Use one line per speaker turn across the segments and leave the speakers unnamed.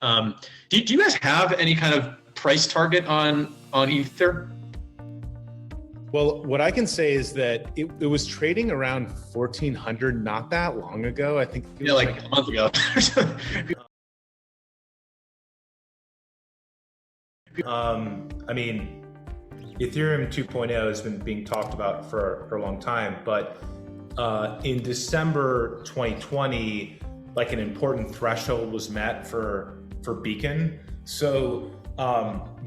Do you guys have any kind of price target on Ether?
Well, what I can say is that it was trading around 1,400 not that long ago. I think it was
like a month ago.
I mean, Ethereum 2.0 has been being talked about for a long time, but in December 2020, like an important threshold was met for Beacon. So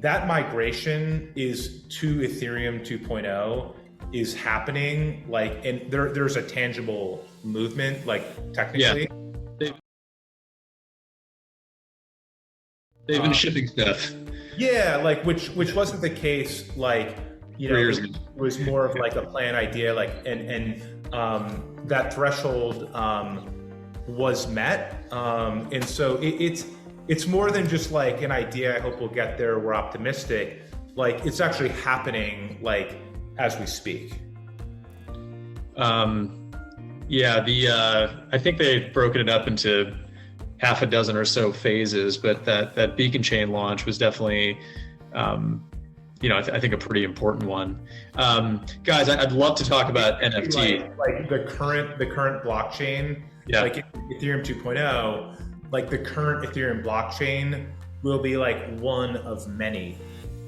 that migration is to Ethereum 2.0 is happening, like, and there's a tangible movement, like technically.
Yeah. They've been shipping stuff.
Yeah, like which wasn't the case, like, you know, it was more of like a plan idea, like, and that threshold was met, and so it's more than just like an idea. I hope we'll get there. We're optimistic. Like, it's actually happening, like, as we speak.
Yeah, I think they've broken it up into half a dozen or so phases, but that Beacon chain launch was definitely, I think a pretty important one. Guys, I'd love to talk about NFT.
Like the current blockchain, like Ethereum 2.0, like the current Ethereum blockchain will be like one of many.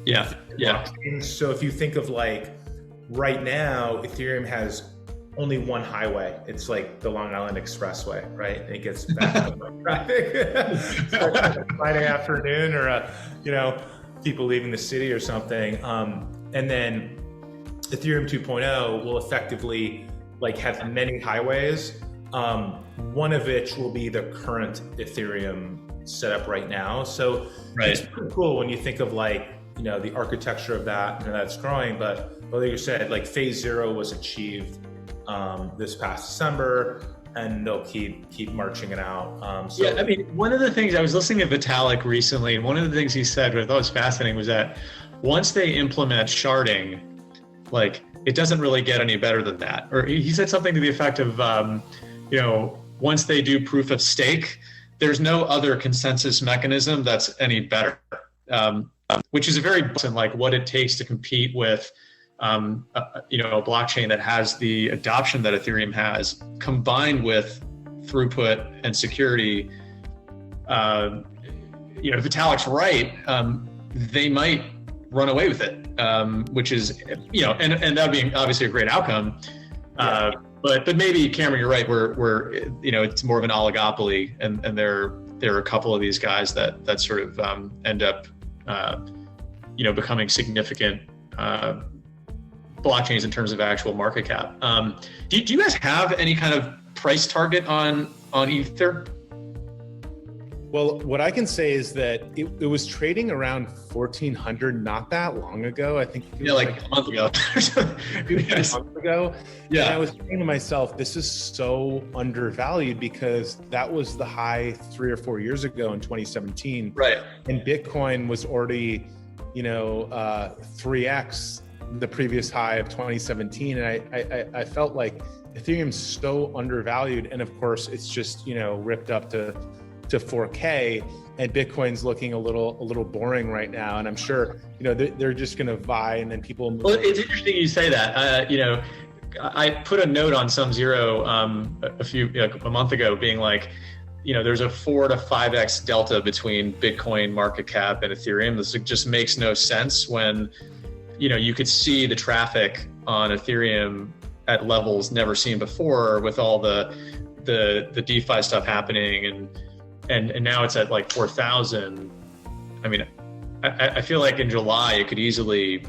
Yeah.
Blockchains. So if you think of, like, right now, Ethereum has only one highway. It's like the Long Island Expressway, right? And it gets back to traffic Friday afternoon, or people leaving the city or something. And then Ethereum 2.0 will effectively, like, have many highways. One of which will be the current Ethereum setup right now. So it's pretty cool when you think of, like, the architecture of that, and that's growing. But like you said, like, phase 0 was achieved this past December, and they'll keep marching it out.
Yeah, I mean, one of the things, I was listening to Vitalik recently, and one of the things he said, what I thought was fascinating, was that once they implement sharding, like, it doesn't really get any better than that. Or he said something to the effect of, once they do proof of stake, there's no other consensus mechanism that's any better, which is a very, like, what it takes to compete with a blockchain that has the adoption that Ethereum has, combined with throughput and security. Vitalik's right. They might run away with it, which is, and that'd be obviously a great outcome. But maybe, Cameron, you're right. We're it's more of an oligopoly, and there are a couple of these guys that sort of end up becoming significant blockchains in terms of actual market cap. Do you guys have any kind of price target on Ether?
Well, what I can say is that it was trading around 1,400 not that long ago. I think it was
like a month ago.
A month ago.
Yeah.
And I was thinking to myself, this is so undervalued, because that was the high 3 or 4 years ago in 2017.
Right.
And Bitcoin was already, 3x the previous high of 2017. And I felt like Ethereum's so undervalued. And of course, it's just, ripped up to 4K, and Bitcoin's looking a little boring right now. And I'm sure, they're just going to vie, and then people move.
Well, it's interesting you say that. I put a note on SumZero a month ago, being like, there's a 4 to 5x delta between Bitcoin market cap and Ethereum. This just makes no sense when, you could see the traffic on Ethereum at levels never seen before, with all the DeFi stuff happening, and now it's at like 4,000. I mean, I feel like in July it could easily,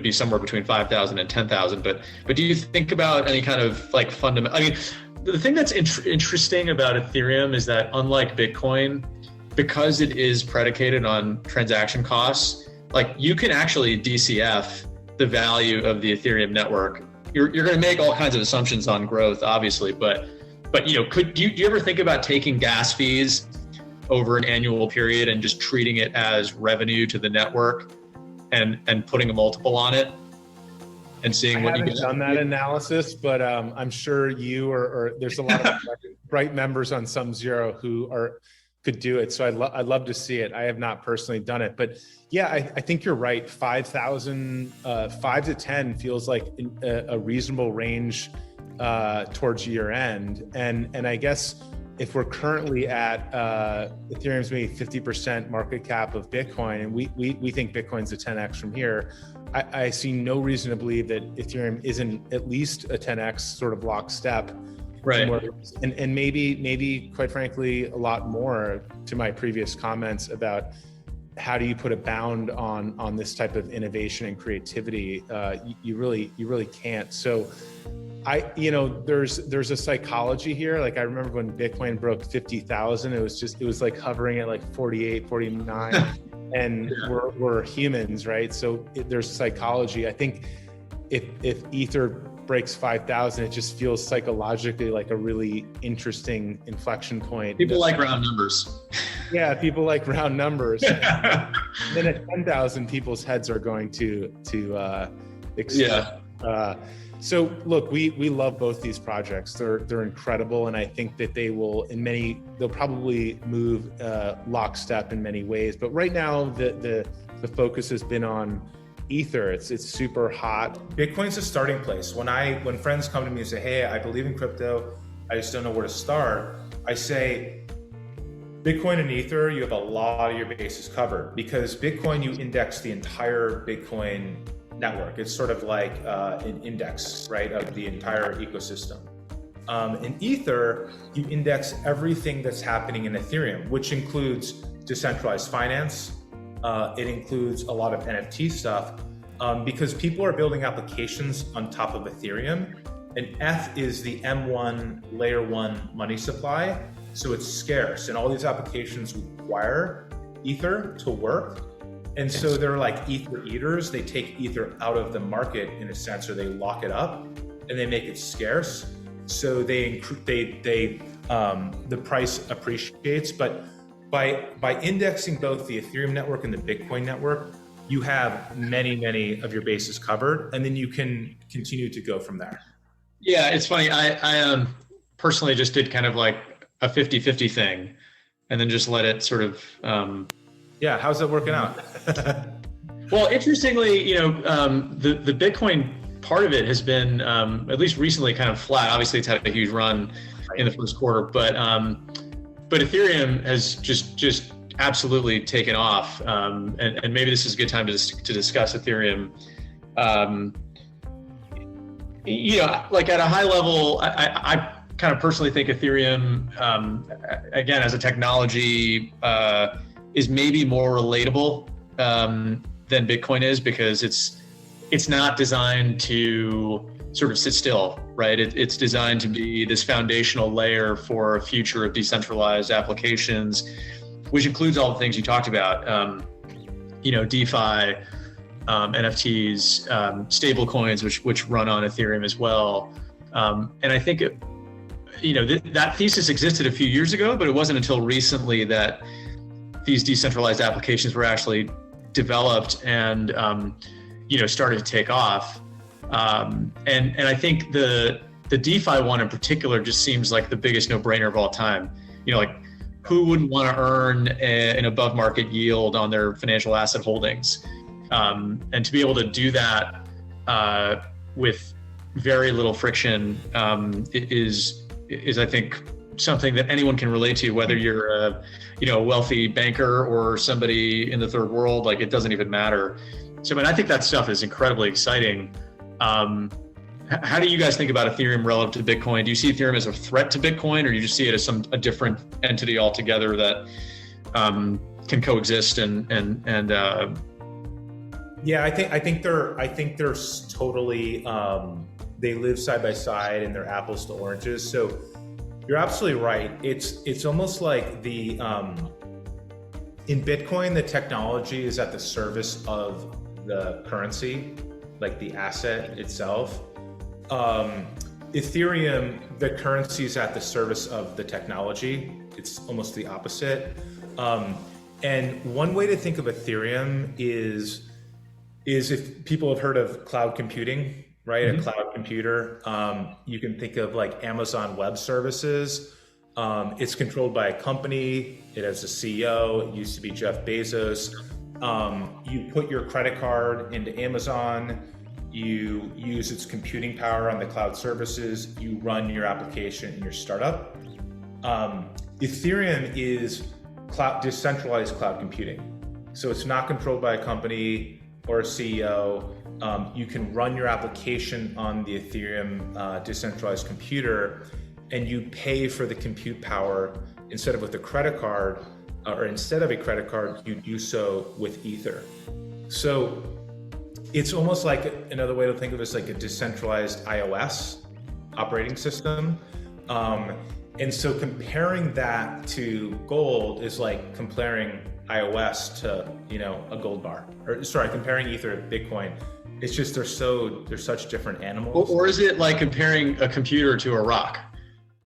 be somewhere between 5,000 and 10,000. But do you think about any kind of, like, fundamental? I mean, the thing that's interesting about Ethereum is that, unlike Bitcoin, because it is predicated on transaction costs, like, you can actually DCF the value of the Ethereum network. You're going to make all kinds of assumptions on growth, obviously, but do you ever think about taking gas fees over an annual period and just treating it as revenue to the network, and putting a multiple on it and seeing what you get?
I haven't done that analysis, but I'm sure you or there's a lot of bright members on SumZero who are could do it. So I'd love to see it. I have not personally done it, but yeah, I think you're right. 5,000, 5 to 10 feels like a reasonable range towards year end. And I guess if we're currently at Ethereum's maybe 50% market cap of Bitcoin, and we think Bitcoin's a 10x from here, I see no reason to believe that Ethereum isn't at least a 10x sort of lockstep.
Right.
And maybe quite frankly, a lot more to my previous comments about how do you put a bound on this type of innovation and creativity? You really can't. So there's a psychology here. Like I remember when Bitcoin broke 50,000, it was like hovering at like 48, 49 and we're humans, right? So there's psychology. I think if Ether breaks 5,000, it just feels psychologically like a really interesting inflection point.
People like round numbers.
Yeah, people like round numbers. Then at 10,000, people's heads are going to explode.
Yeah.
So look, we love both these projects. They're incredible, and I think that they'll probably move lockstep in many ways. But right now, the focus has been on Ether. It's super hot.
Bitcoin's a starting place. When friends come to me and say, "Hey, I believe in crypto, I just don't know where to start," I say, Bitcoin and Ether, you have a lot of your bases covered, because Bitcoin, you index the entire Bitcoin network. It's sort of like an index, right, of the entire ecosystem. In Ether, you index everything that's happening in Ethereum, which includes decentralized finance. It includes a lot of NFT stuff, because people are building applications on top of Ethereum, and ETH is the M1 layer 1 money supply, so it's scarce, and all these applications require Ether to work. And so they're like Ether eaters. They take Ether out of the market in a sense, or they lock it up and they make it scarce. So the price appreciates. But by indexing both the Ethereum network and the Bitcoin network, you have many of your bases covered, and then you can continue to go from there.
Yeah, it's funny. I personally just did kind of like a 50-50 thing, and then just let it sort of.
Yeah, how's that working out?
Well, interestingly, the Bitcoin part of it has been, at least recently, kind of flat. Obviously, it's had a huge run in the first quarter, but Ethereum has just absolutely taken off. And maybe this is a good time to discuss Ethereum. Like at a high level, I kind of personally think Ethereum, again, as a technology, is maybe more relatable than Bitcoin is, because it's not designed to sort of sit still, right? It's designed to be this foundational layer for a future of decentralized applications, which includes all the things you talked about, DeFi, NFTs, stable coins, which run on Ethereum as well. And I think, that thesis existed a few years ago, but it wasn't until recently that these decentralized applications were actually developed and started to take off. And I think the DeFi one in particular just seems like the biggest no-brainer of all time. Like who wouldn't want to earn an above market yield on their financial asset holdings? And to be able to do that with very little friction is I think something that anyone can relate to, whether you're a wealthy banker or somebody in the third world. Like, it doesn't even matter. So, I think that stuff is incredibly exciting. How do you guys think about Ethereum relative to Bitcoin? Do you see Ethereum as a threat to Bitcoin, or do you just see it as a different entity altogether that can coexist and
Yeah, I think they're totally they live side by side and they're apples to oranges. So you're absolutely right. It's almost like in Bitcoin, the technology is at the service of the currency, like the asset itself. Ethereum, the currency is at the service of the technology. It's almost the opposite. And one way to think of Ethereum is if people have heard of cloud computing, right? Mm-hmm. A cloud computer. You can think of like Amazon Web Services. It's controlled by a company. It has a CEO. It used to be Jeff Bezos. You put your credit card into Amazon. You use its computing power on the cloud services. You run your application in your startup. Ethereum is decentralized cloud computing. So it's not controlled by a company or a CEO. You can run your application on the Ethereum decentralized computer, and you pay for the compute power instead of with a credit card, or instead of a credit card, you do so with Ether. So it's almost like another way to think of it is like a decentralized iOS operating system. And so comparing that to gold is like comparing iOS to, a gold bar, or sorry, comparing Ether to Bitcoin. It's just they're such different animals.
Or is it like comparing a computer to a rock?